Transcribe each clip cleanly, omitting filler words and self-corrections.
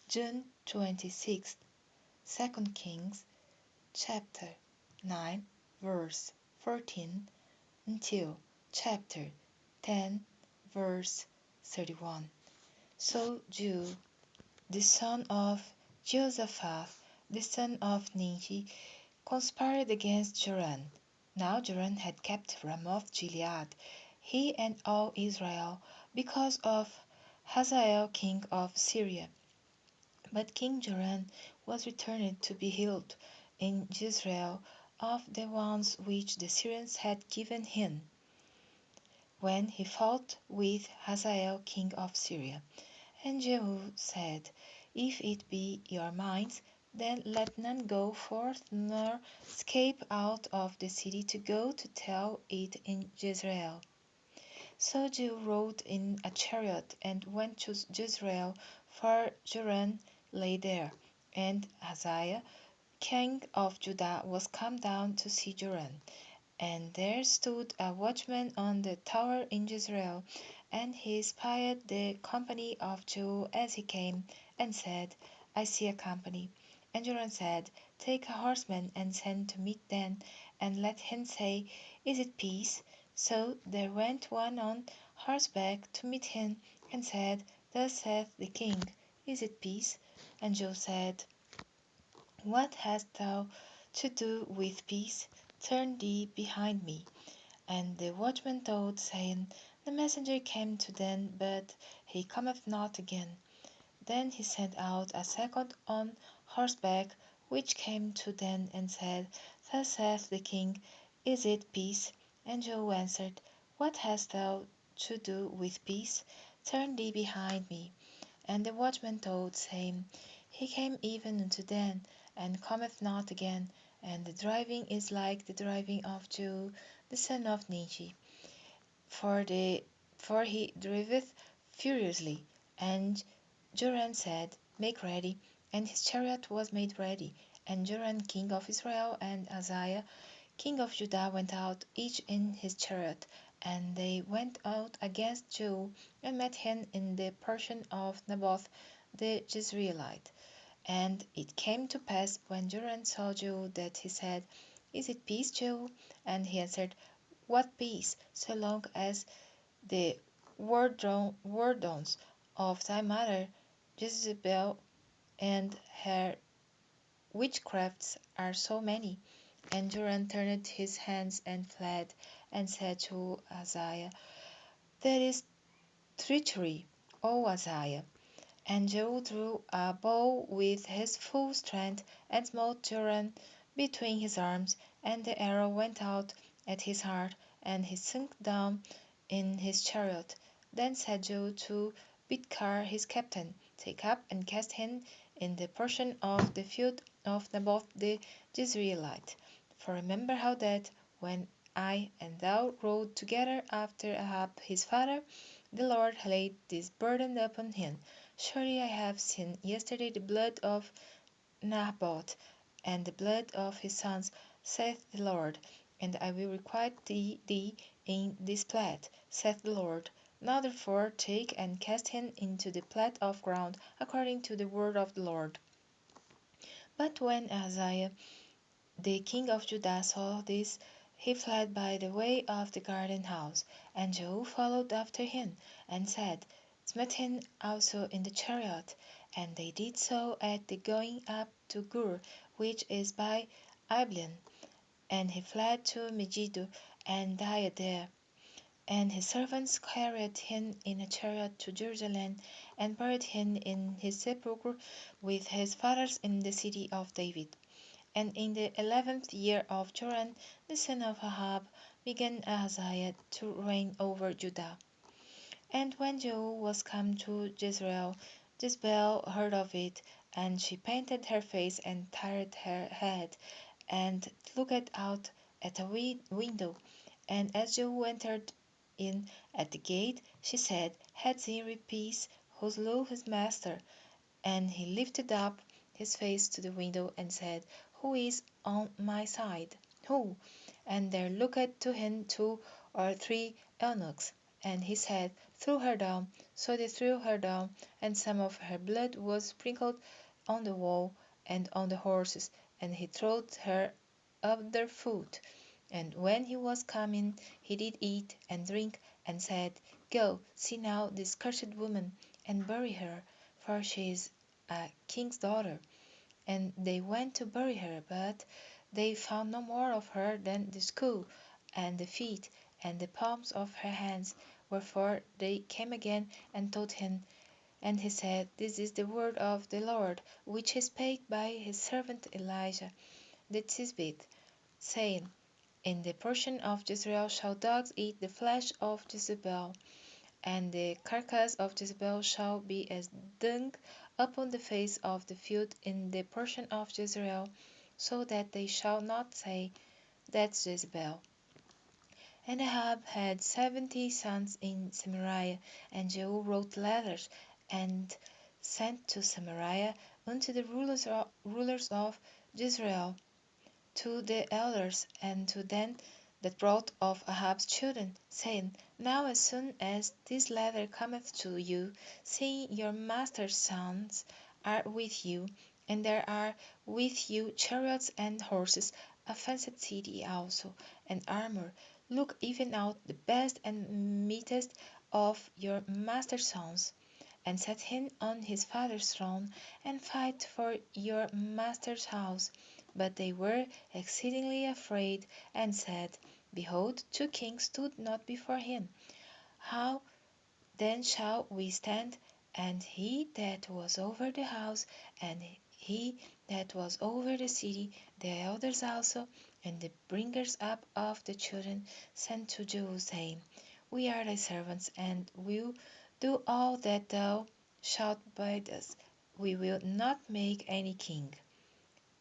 June 26th, 2 Kings chapter 9 verse 14 until chapter 10 verse 31. So Jehu, the son of Jehoshaphat, the son of Ninshi, conspired against Joram. Now Joram had kept Ramoth Gilead, he and all Israel, because of Hazael king of Syria. But King Joram was returned to be healed in Jezreel of the wounds which the Syrians had given him, when he fought with Hazael king of Syria. And Jehu said, If it be your minds, then let none go forth nor escape out of the city to go to tell it in Jezreel. So Jehu rode in a chariot and went to Jezreel, for Joram lay there, and Hazael king of Judah was come down to see Joram. And there stood a watchman on the tower in Jezreel, and he espied the company of Jehu as he came, and said, I see a company. And Joram said, Take a horseman and send to meet them, and let him say, Is it peace? So there went one on horseback to meet him, and said, Thus saith the king, Is it peace? And Jehu said, What hast thou to do with peace? Turn thee behind me. And the watchman told, saying, The messenger came to them, but he cometh not again. Then he sent out a second on horseback, which came to them, and said, Thus saith the king, Is it peace? And Jehu answered, What hast thou to do with peace? Turn thee behind me. And the watchman told, saying, He came even unto them, and cometh not again, and the driving is like the driving of Jehu the son of Ninshi, for he driveth furiously. And Joram said, Make ready. And his chariot was made ready. And Joram king of Israel and Hazael king of Judah went out, each in his chariot. And they went out against Jehu, and met him in the portion of Naboth the Jezreelite. And it came to pass, when Joram saw Jehu, that he said, Is it peace, Jehu? And he answered, What peace, so long as the wardons of thy mother Jezebel and her witchcrafts are so many? And Joram turned his hands and fled, and said to Hazael, There is treachery, O Hazael. And Jehu drew a bow with his full strength, and smote Joram between his arms, and the arrow went out at his heart, and he sunk down in his chariot. Then said Jehu to Bidkar his captain, Take up and cast him in the portion of the field of Naboth the Jezreelite. For remember how that, when I and thou rode together after Ahab his father, the Lord laid this burden upon him. Surely I have seen yesterday the blood of Naboth, and the blood of his sons, saith the Lord, and I will requite thee in this plat, saith the Lord. Now therefore take and cast him into the plat of ground, according to the word of the Lord. But when Ahaziah the king of Judah saw this, he fled by the way of the garden house, and Jehu followed after him, and said, Smite him also in the chariot. And they did so at the going up to Gur, which is by Ibleam. And he fled to Megiddo, and died there. And his servants carried him in a chariot to Jerusalem, and buried him in his sepulchre with his fathers in the city of David. And in the 11th year of Joram the son of Ahab began Ahaziah to reign over Judah. And when Jehu was come to Jezreel, Jezebel heard of it, and she painted her face and tired her head, and looked out at a window. And as Jehu entered in at the gate, she said, Had Zimri peace, who slew his master? And he lifted up his face to the window, and said, Who is on my side? Who? And there looked to him 2 or 3 eunuchs. And he said, Throw her down. So they threw her down, and some of her blood was sprinkled on the wall and on the horses, and he throwed her under foot. And when he was coming, he did eat and drink, and said, Go, see now this cursed woman, and bury her, for she is a king's daughter. And they went to bury her, but they found no more of her than the skull, and the feet, and the palms of her hands. Wherefore they came again and told him, and he said, This is the word of the Lord, which he spake by his servant Elijah the Tishbite, saying, In the portion of Jezreel shall dogs eat the flesh of Jezebel, and the carcass of Jezebel shall be as dung upon the face of the field in the portion of Jezreel, so that they shall not say, That's Jezebel. And Ahab had 70 sons in Samaria, and Jehu wrote letters and sent to Samaria unto the rulers of Jezreel, to the elders, and to them that brought of Ahab's children, saying, Now as soon as this letter cometh to you, seeing your master's sons are with you, and there are with you chariots and horses, a fenced city also, and armor, look even out the best and meetest of your master's sons, and set him on his father's throne, and fight for your master's house. But they were exceedingly afraid, and said, Behold, two kings stood not before him. How then shall we stand? And he that was over the house, and he that was over the city, the elders also, and the bringers up of the children, sent to Jehu, saying, We are thy servants, and will do all that thou shalt bid us. We will not make any king.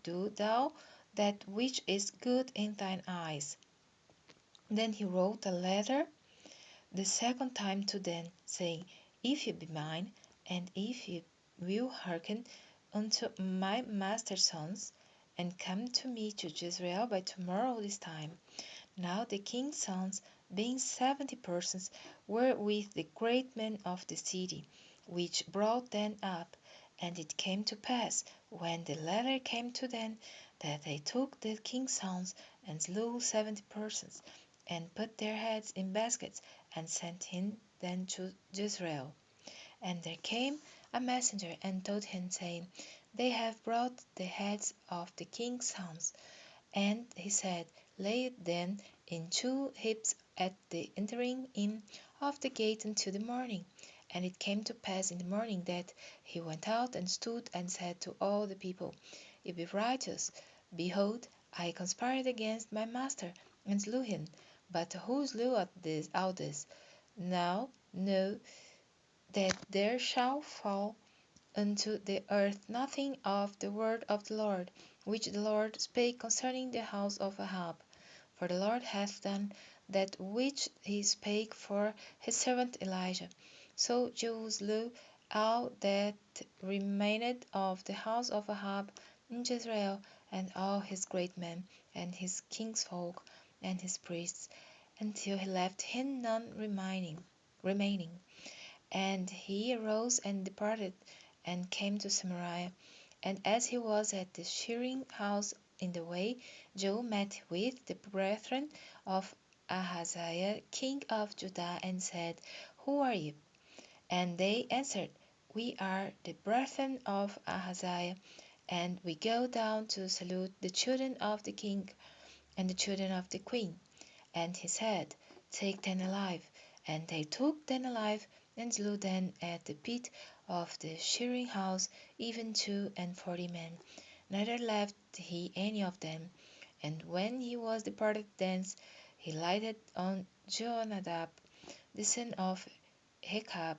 Do thou that which is good in thine eyes. Then he wrote a letter the second time to them, saying, If ye be mine, and if ye will hearken unto my master's sons, and come to me to Jezreel by tomorrow this time. Now the king's sons, being 70 persons, were with the great men of the city, which brought them up. And it came to pass, when the letter came to them, that they took the king's sons, and slew 70 persons, and put their heads in baskets, and sent them to Jezreel. And there came a messenger, and told him, saying, They have brought the heads of the king's sons. And he said, Lay it then in 2 heaps at the entering in of the gate until the morning. And it came to pass in the morning that he went out and stood and said to all the people, Ye be righteous. Behold, I conspired against my master, and slew him. But who slew out this? Now know that there shall fall unto the earth nothing of the word of the Lord, which the Lord spake concerning the house of Ahab. For the Lord hath done that which he spake for his servant Elijah. So Jehu slew all that remained of the house of Ahab in Jezreel, and all his great men, and his king's folk, and his priests, until he left him none remaining. And he arose and departed, and came to Samaria. And as he was at the shearing house in the way, Jehu met with the brethren of Ahaziah king of Judah, and said, Who are ye? And they answered, We are the brethren of Ahaziah, and we go down to salute the children of the king and the children of the queen. And he said, Take them alive. And they took them alive, and slew them at the pit of the shearing house, even 42 men. Neither left he any of them. And when he was departed thence, he lighted on Jonadab, the son of Rechab,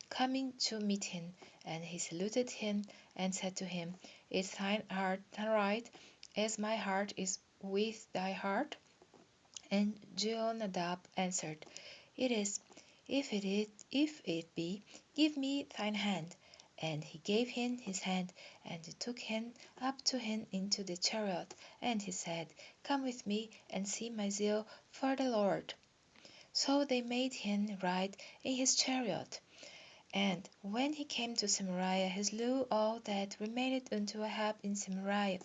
coming to meet him. And he saluted him, and said to him, Is thine heart right, as my heart is with thy heart? And Jonadab answered, It is. If it be, give me thine hand. And he gave him his hand, and he took him up to him into the chariot. And he said, Come with me, and see my zeal for the Lord. So they made him ride in his chariot. And when he came to Samaria, he slew all that remained unto Ahab in Samaria,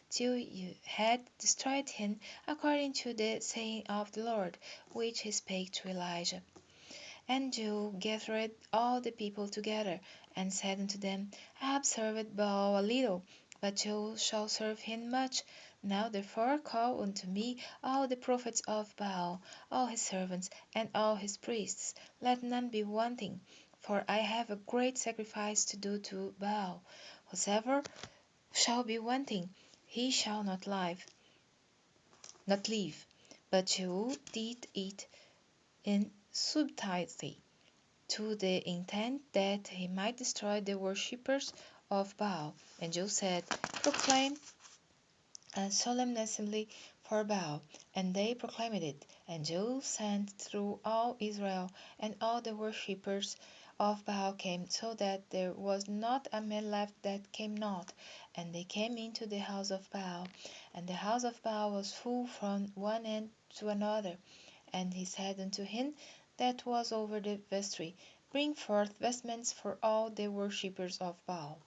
till he had destroyed him, according to the saying of the Lord, which he spake to Elijah. And Jehu gathered all the people together, and said unto them, Ahab served Baal a little, but Jehu shall serve him much. Now therefore call unto me all the prophets of Baal, all his servants, and all his priests. Let none be wanting, for I have a great sacrifice to do to Baal. Whosoever shall be wanting, he shall not live. But Jehu did it in subtlety, to the intent that he might destroy the worshippers of Baal. And Joe said, Proclaim a solemn assembly for Baal. And they proclaimed it. And Joe sent through all Israel, and all the worshippers of Baal came, so that there was not a man left that came not. And they came into the house of Baal, and the house of Baal was full from one end to another. And he said unto him that was over the vestry, Bring forth vestments for all the worshippers of Baal.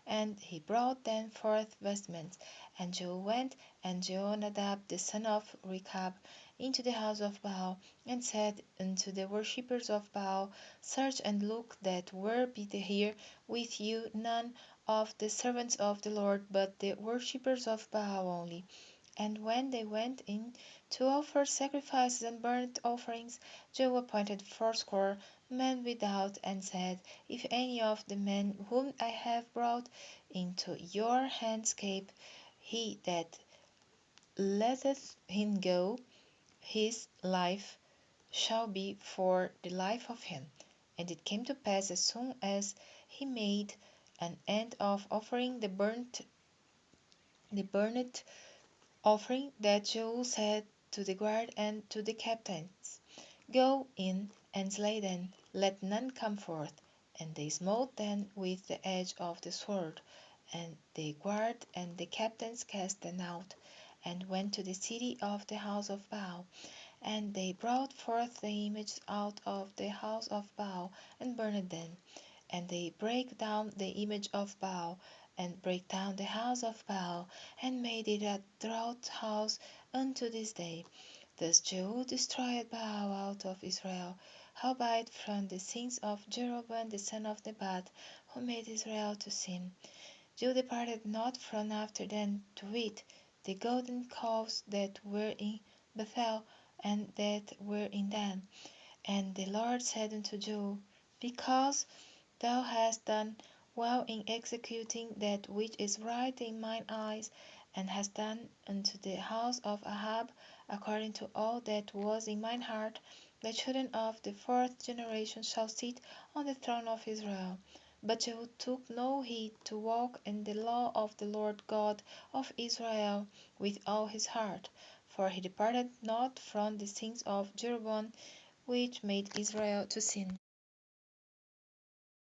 And he brought them forth vestments. And Joe went, and Jehonadab the son of Rechab, into the house of Baal, and said unto the worshippers of Baal, Search and look that be here with you none of the servants of the Lord, but the worshippers of Baal only. And when they went in to offer sacrifices and burnt offerings, Joe appointed fourscore men without, and said, If any of the men whom I have brought into your hands escape, he that letteth him go, his life shall be for the life of him. And it came to pass, as soon as he made an end of offering the burnt offering, that Joel said to the guard and to the captains, Go in and slay them, let none come forth. And they smote them with the edge of the sword. And the guard and the captains cast them out, and went to the city of the house of Baal. And they brought forth the images out of the house of Baal, and burned them. And they brake down the image of Baal, and brake down the house of Baal, and made it a draught house unto this day. Thus Jehu destroyed Baal out of Israel. Howbeit from the sins of Jeroboam the son of Nebat, who made Israel to sin, Jehu departed not from after them, to wit, the golden calves that were in Bethel, and that were in Dan. And the Lord said unto Jehu, Because thou hast done well in executing that which is right in mine eyes, and hast done unto the house of Ahab according to all that was in mine heart, the children of the fourth generation shall sit on the throne of Israel. But Jehu took no heed to walk in the law of the Lord God of Israel with all his heart, for he departed not from the sins of Jeroboam, which made Israel to sin.